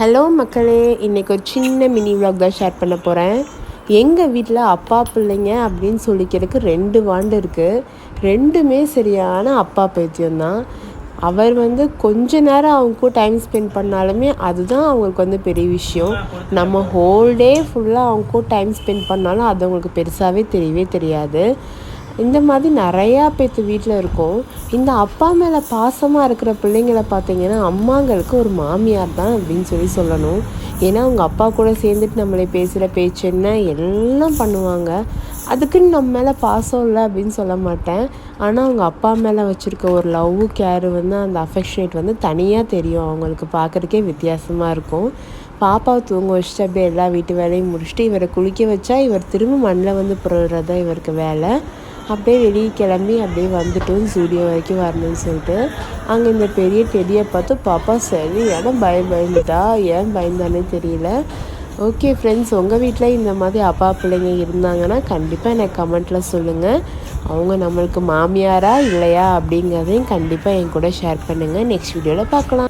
Hello மக்களே, இன்றைக்கி ஒரு சின்ன மினி விலாக் தான் ஷேர் பண்ண போகிறேன். எங்கள் வீட்டில் அப்பா பிள்ளைங்க அப்படின்னு சொல்லிக்கிறதுக்கு 2 வாண்டு இருக்குது. 2மே சரியான அப்பா பைத்தியம்தான். அவர் கொஞ்ச நேரம் அவங்க கூட டைம் ஸ்பெண்ட் பண்ணாலுமே அதுதான் அவங்களுக்கு பெரிய விஷயம். நம்ம ஹோல் டே ஃபுல்லாக அவங்க கூட டைம் ஸ்பெண்ட் பண்ணாலும் அது அவங்களுக்கு பெருசாகவே தெரியவே தெரியாது. இந்த மாதிரி நிறையா பேர்த்து வீட்டில் இருக்கும். இந்த அப்பா மேலே பாசமாக இருக்கிற பிள்ளைங்களை பார்த்திங்கன்னா அம்மாங்களுக்கு ஒரு மாமியார் தான் அப்படின்னு சொல்லணும். ஏன்னா அவங்க அப்பா கூட சேர்ந்துட்டு நம்மளை பேசுகிற பேச்சு என்ன எல்லாம் பண்ணுவாங்க. அதுக்குன்னு நம்ம மேலே பாசம் இல்லை அப்படின்னு சொல்ல மாட்டேன். ஆனால் அவங்க அப்பா மேலே வச்சுருக்க ஒரு லவ் கேரு அந்த அஃபெக்ஷனேட் தனியாக தெரியும். அவங்களுக்கு பார்க்குறதுக்கே வித்தியாசமாக இருக்கும். பாப்பாவை தூங்க வச்சுட்டு அப்படியே எல்லா வீட்டு வேலையும் முடிச்சுட்டு இவரை குளிக்க வச்சா இவர் திரும்ப மண்ணில் புரள்றது தான் இவருக்கு வேலை. அப்படியே வெளியே கிளம்பி அப்படியே வந்துட்டோம் ஸ்டூடியோ வரைக்கும் வரணும்னு சொல்லிட்டு. அங்கே இந்த பெரிய டெடியை பார்த்து பாப்பா சரியான பயந்துட்டா. ஏன் பயந்தானே தெரியல. ஓகே ஃப்ரெண்ட்ஸ், உங்கள் வீட்டில் இந்த மாதிரி அப்பா பிள்ளைங்க இருந்தாங்கன்னா கண்டிப்பாக எனக்கு கமெண்ட்டில் சொல்லுங்கள். அவங்க நம்மளுக்கு மாமியாரா இல்லையா அப்படிங்கிறதையும் கண்டிப்பாக என் கூட ஷேர் பண்ணுங்கள். நெக்ஸ்ட் வீடியோவில் பார்க்கலாம்.